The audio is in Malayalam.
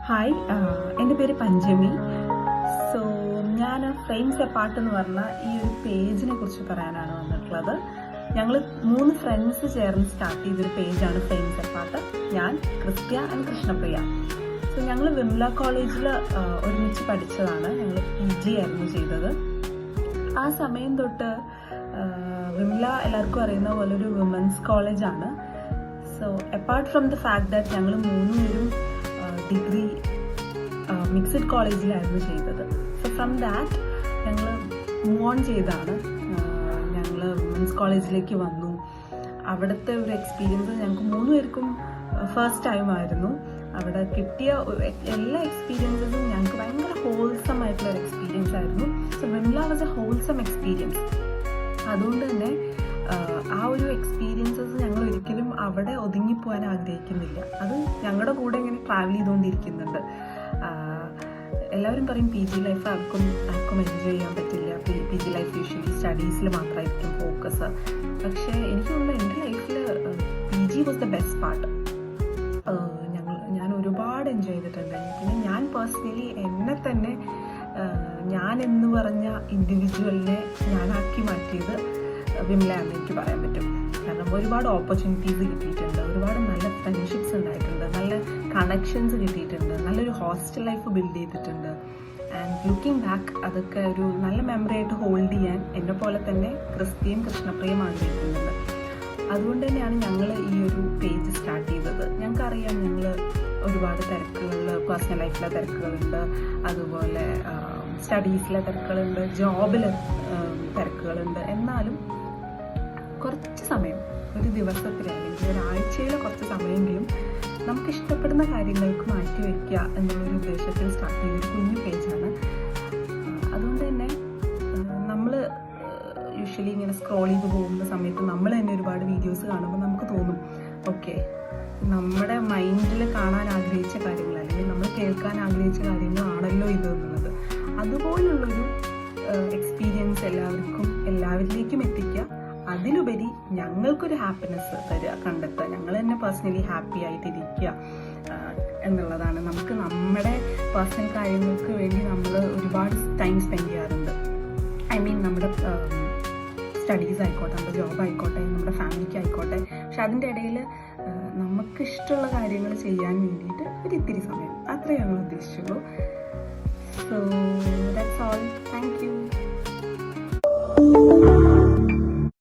ഹായ്, എൻ്റെ പേര് പഞ്ചമി. സോ ഞാൻ ഫ്രെയിംസ് എപ്പാർട്ട് എന്ന് പറഞ്ഞ ഈ ഒരു പേജിനെ കുറിച്ച് പറയാനാണ് വന്നിട്ടുള്ളത്. ഞങ്ങൾ 3 ഫ്രണ്ട്സ് ചേർന്ന് സ്റ്റാർട്ട് ചെയ്തൊരു പേജാണ് ഫ്രെയിംസ് എപ്പാർട്ട്. ഞാൻ, ക്രിസ്ത്യ ആൻഡ് കൃഷ്ണപ്രിയ. സോ ഞങ്ങൾ വിംല കോളേജിൽ ഒരുമിച്ച് പഠിച്ചതാണ്. ഞങ്ങൾ PG ആയിരുന്നു ചെയ്തത്. ആ സമയം തൊട്ട് വിംല എല്ലാവർക്കും അറിയുന്ന പോലെ ഒരു വിമൻസ് കോളേജാണ്. So apart from the fact that ഞങ്ങൾ 3 പേരും ഡിഗ്രി മിക്സഡ് കോളേജിലായിരുന്നു ചെയ്തത്. സോ ഫ്രം ദാറ്റ് ഞങ്ങൾ മൂവ് ഓൺ ചെയ്താണ്. ഞങ്ങൾ വിമൻസ് കോളേജിലേക്ക് വന്നു. അവിടുത്തെ ഒരു എക്സ്പീരിയൻസ് ഞങ്ങൾക്ക് 3 പേർക്കും ഫസ്റ്റ് ടൈം ആയിരുന്നു. അവിടെ കിട്ടിയ എല്ലാ എക്സ്പീരിയൻസും ഞങ്ങൾക്ക് ഭയങ്കര ഹോൾസം ആയിട്ടുള്ള ഒരു എക്സ്പീരിയൻസ് ആയിരുന്നു. So Vimla was a wholesome experience. അതുകൊണ്ട് തന്നെ ആ ഒരു എക്സ്പീരിയൻസസ് ഞങ്ങൾ ഒരിക്കലും അവിടെ ഒതുങ്ങിപ്പോകാൻ ആഗ്രഹിക്കുന്നില്ല. അത് ഞങ്ങളുടെ കൂടെ ഇങ്ങനെ ട്രാവൽ ചെയ്തുകൊണ്ടിരിക്കുന്നുണ്ട്. എല്ലാവരും പറയും PG ലൈഫ് ആർക്കും എൻജോയ് ചെയ്യാൻ പറ്റില്ല. PG ലൈഫ് യൂഷ്വലി സ്റ്റഡീസിൽ മാത്രമായിരിക്കും ഫോക്കസ്. പക്ഷേ എനിക്ക് തോന്നുന്നു എൻ്റെ ലൈഫിൽ PG was the best part. ഞാൻ ഒരുപാട് എൻജോയ് ചെയ്തിട്ടുണ്ട്. പിന്നെ ഞാൻ പേഴ്സണലി എന്നെ തന്നെ ഞാൻ എന്ന് പറഞ്ഞ ഇൻഡിവിജ്വലിനെ ഞാനാക്കി മാറ്റിയത് വിംലയാണെന്ന് എനിക്ക് പറയാൻ പറ്റും. കാരണം ഒരുപാട് ഓപ്പർച്യൂണിറ്റീസ് കിട്ടിയിട്ടുണ്ട്, ഒരുപാട് നല്ല ഫ്രണ്ട്ഷിപ്സ് ഉണ്ടായിട്ടുണ്ട്, നല്ല കണക്ഷൻസ് കിട്ടിയിട്ടുണ്ട്, നല്ലൊരു ഹോസ്റ്റൽ ലൈഫ് ബിൽഡ് ചെയ്തിട്ടുണ്ട്. ആൻഡ് ലുക്കിംഗ് ബാക്ക് അതൊക്കെ ഒരു നല്ല മെമ്മറി ആയിട്ട് ഹോൾഡ് ചെയ്യാൻ എന്നെ പോലെ തന്നെ ക്രിസ്ത്യയും കൃഷ്ണപ്രിയയും ആഗ്രഹിക്കുന്നുണ്ട്. അതുകൊണ്ട് തന്നെയാണ് ഞങ്ങൾ ഈ ഒരു പേജ് സ്റ്റാർട്ട് ചെയ്തത്. ഞങ്ങൾക്കറിയാം ഞങ്ങൾ ഒരുപാട് തിരക്കുകളിൽ, പേഴ്സണൽ ലൈഫിലെ തിരക്കുകളുണ്ട്, അതുപോലെ സ്റ്റഡീസിലെ തിരക്കുകളുണ്ട്, ജോബിലെ തിരക്കുകളുണ്ട്. എന്നാലും കുറച്ച് സമയം, ഒരു ദിവസത്തിൽ അല്ലെങ്കിൽ ഒരാഴ്ചയിലെ കുറച്ച് സമയമെങ്കിലും നമുക്ക് ഇഷ്ടപ്പെടുന്ന കാര്യങ്ങൾക്ക് മാറ്റി വയ്ക്കുക എന്നുള്ളൊരു ഉദ്ദേശത്തിൽ സ്റ്റാർട്ട് ചെയ്തൊരു കുഞ്ഞു പേജാണ്. അതുകൊണ്ട് തന്നെ നമ്മൾ യൂഷ്വലി ഇങ്ങനെ സ്ക്രോൾ ചെയ്ത് പോകുന്ന സമയത്ത് നമ്മൾ തന്നെ ഒരുപാട് വീഡിയോസ് കാണുമ്പോൾ നമുക്ക് തോന്നും, ഓക്കെ, നമ്മുടെ മൈൻഡിൽ കാണാൻ ആഗ്രഹിച്ച കാര്യങ്ങൾ അല്ലെങ്കിൽ നമ്മൾ കേൾക്കാൻ ആഗ്രഹിച്ച കാര്യങ്ങളാണല്ലോ ഇത് എന്നുള്ളത്. അതുപോലുള്ളൊരു എക്സ്പീരിയൻസ് എല്ലാവരിലേക്കും എത്തിക്കുക. അതിലുപരി ഞങ്ങൾക്കൊരു ഹാപ്പിനെസ് തരിക, കണ്ടെത്തുക, ഞങ്ങൾ തന്നെ പേഴ്സണലി ഹാപ്പി ആയിട്ടിരിക്കുക എന്നുള്ളതാണ്. നമുക്ക് നമ്മുടെ പേഴ്സണൽ കാര്യങ്ങൾക്ക് വേണ്ടി നമ്മൾ ഒരുപാട് ടൈം സ്പെൻഡ് ചെയ്യാറുണ്ട്. നമ്മുടെ സ്റ്റഡീസ് ആയിക്കോട്ടെ, നമ്മുടെ ജോബ് ആയിക്കോട്ടെ, നമ്മുടെ ഫാമിലിക്ക് ആയിക്കോട്ടെ. പക്ഷെ അതിൻ്റെ ഇടയിൽ നമുക്ക് ഇഷ്ടമുള്ള കാര്യങ്ങൾ ചെയ്യാൻ വേണ്ടിയിട്ട് ഒരിത്തിരി സമയം, അത്രയേ ഞങ്ങൾ ഉദ്ദേശിച്ചുള്ളൂ. So that's all. Thank U.